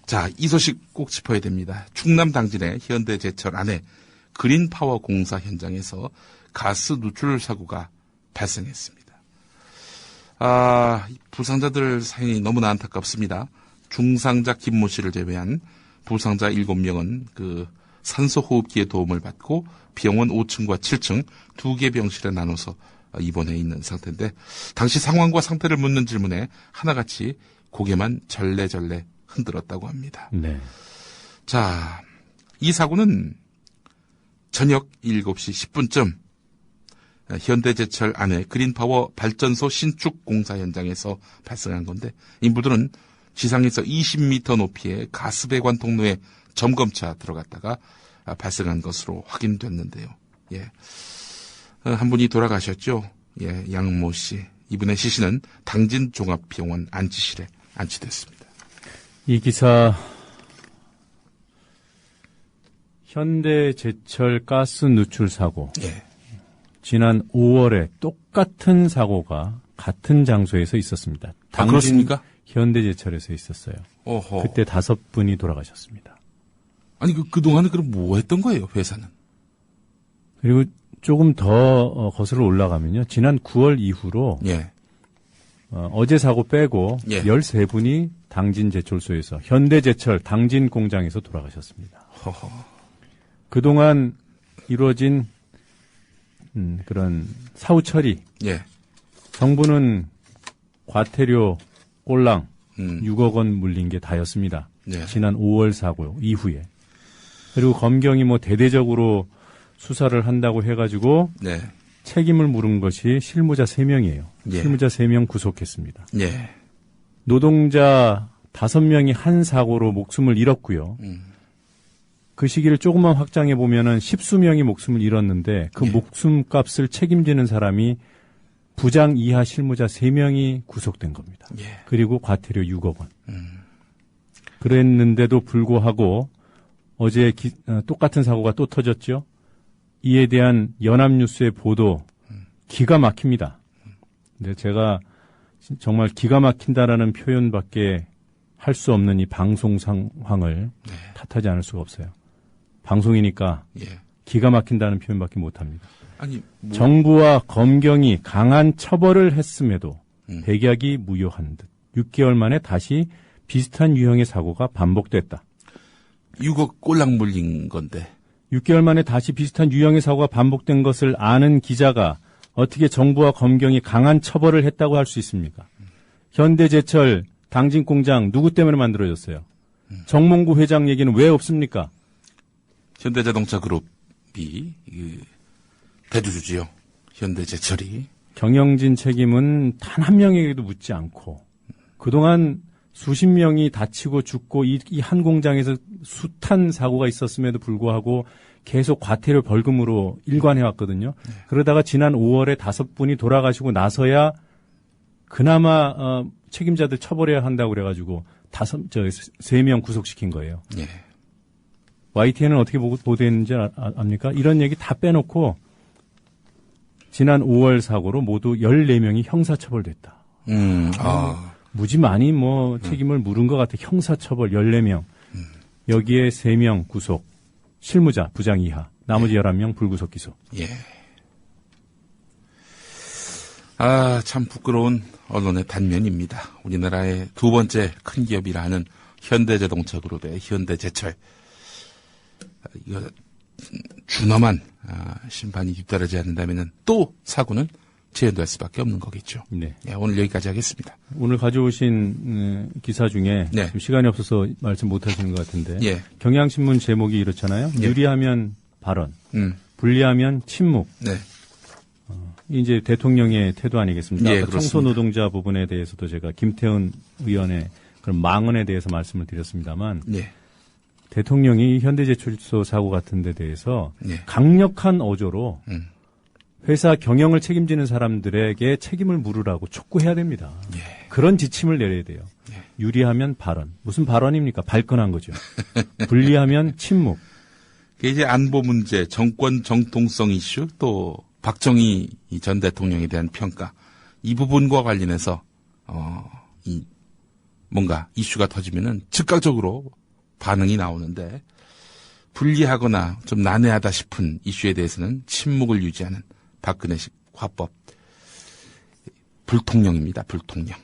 자, 이 소식 꼭 짚어야 됩니다. 충남 당진의 현대제철 안에 그린파워 공사 현장에서 가스 누출 사고가 발생했습니다. 부상자들 사연이 너무나 안타깝습니다. 중상자 김모 씨를 제외한 부상자 7명은 그 산소호흡기의 도움을 받고 병원 5층과 7층 2개 병실에 나눠서 입원해 있는 상태인데, 당시 상황과 상태를 묻는 질문에 하나같이 고개만 절레절레 흔들었다고 합니다. 네. 자, 이 사고는 저녁 7시 10분쯤 현대제철 안에 그린파워 발전소 신축 공사 현장에서 발생한 건데, 인부들은 지상에서 20m 높이의 가스배관 통로에 점검차 들어갔다가 발생한 것으로 확인됐는데요. 예. 한 분이 돌아가셨죠. 예, 양모 씨. 이분의 시신은 당진 종합병원 안치실에 안치됐습니다. 이 기사 현대제철 가스 누출 사고. 예. 지난 5월에 똑같은 사고가 같은 장소에서 있었습니다. 당진 그렇습니까? 현대제철에서 있었어요. 어허. 그때 5분이 돌아가셨습니다. 아니, 그동안은 그럼 뭐 했던 거예요, 회사는? 그리고 조금 더 거슬러 올라가면요. 지난 9월 이후로 예. 어제 사고 빼고 예. 13분이 당진제철소에서 현대제철 당진 공장에서 돌아가셨습니다. 허허. 그동안 이루어진 그런 사후 처리. 예. 정부는 과태료 꼴랑 6억 원 물린 게 다였습니다. 예. 지난 5월 사고 이후에. 그리고 검경이 뭐 대대적으로 수사를 한다고 해가지고 네. 책임을 물은 것이 실무자 3명이에요. 예. 실무자 3명 구속했습니다. 예. 노동자 5명이 한 사고로 목숨을 잃었고요. 그 시기를 조금만 확장해 보면은 10수명이 목숨을 잃었는데 그 예. 목숨값을 책임지는 사람이 부장 이하 실무자 3명이 구속된 겁니다. 예. 그리고 과태료 6억 원. 그랬는데도 불구하고 어제 똑같은 사고가 또 터졌죠. 이에 대한 연합뉴스의 보도 기가 막힙니다. 근데 제가 정말 기가 막힌다라는 표현밖에 할 수 없는 이 방송 상황을 네. 탓하지 않을 수가 없어요. 방송이니까 예. 기가 막힌다는 표현밖에 못합니다. 아니, 뭐. 정부와 검경이 강한 처벌을 했음에도 백약이 무효한 듯 6개월 만에 다시 비슷한 유형의 사고가 반복됐다. 6억 꼴랑 물린 건데. 6개월 만에 다시 비슷한 유형의 사고가 반복된 것을 아는 기자가 어떻게 정부와 검경이 강한 처벌을 했다고 할 수 있습니까? 현대제철 당진공장 누구 때문에 만들어졌어요? 정몽구 회장 얘기는 왜 없습니까? 현대자동차 그룹이 대주주지요. 현대제철이. 경영진 책임은 단 한 명에게도 묻지 않고 그동안 수십 명이 다치고 죽고 이 한 공장에서 숱한 사고가 있었음에도 불구하고 계속 과태료 벌금으로 일관해왔거든요. 그러다가 지난 5월에 5분이 돌아가시고 나서야 그나마 책임자들 처벌해야 한다고 그래가지고 3명 구속시킨 거예요. 예. YTN은 어떻게 보도했는지 압니까? 이런 얘기 다 빼놓고 지난 5월 사고로 모두 14명이 형사처벌됐다. 무지 많이 책임을 물은 것 같아. 형사처벌 14명. 여기에 3명 구속. 실무자, 부장 이하. 나머지 11명 불구속 기소. 예. 참 부끄러운 언론의 단면입니다. 우리나라의 두 번째 큰 기업이라는 현대자동차 그룹의 현대제철. 이거 준엄한 심판이 뒤따르지 않는다면 또 사고는 재현될 수밖에 없는 거겠죠. 네. 예, 오늘 여기까지 하겠습니다. 오늘 가져오신 기사 중에 네. 지금 시간이 없어서 말씀 못 하시는 것 같은데 예. 경향신문 제목이 이렇잖아요. 예. 유리하면 발언, 불리하면 침묵. 네. 이제 대통령의 태도 아니겠습니까? 예, 아까 그렇습니다. 청소노동자 부분에 대해서도 제가 김태훈 의원의 그런 망언에 대해서 말씀을 드렸습니다만 네. 대통령이 현대제철소 사고 같은 데 대해서 네. 강력한 어조로 회사 경영을 책임지는 사람들에게 책임을 물으라고 촉구해야 됩니다. 예. 그런 지침을 내려야 돼요. 예. 유리하면 발언. 무슨 발언입니까? 발끈한 거죠. 불리하면 침묵. 이제 안보 문제, 정권 정통성 이슈, 또 박정희 전 대통령에 대한 평가, 이 부분과 관련해서 뭔가 이슈가 터지면은 즉각적으로 반응이 나오는데 불리하거나 좀 난해하다 싶은 이슈에 대해서는 침묵을 유지하는 박근혜식 화법. 불통령입니다. 불통령.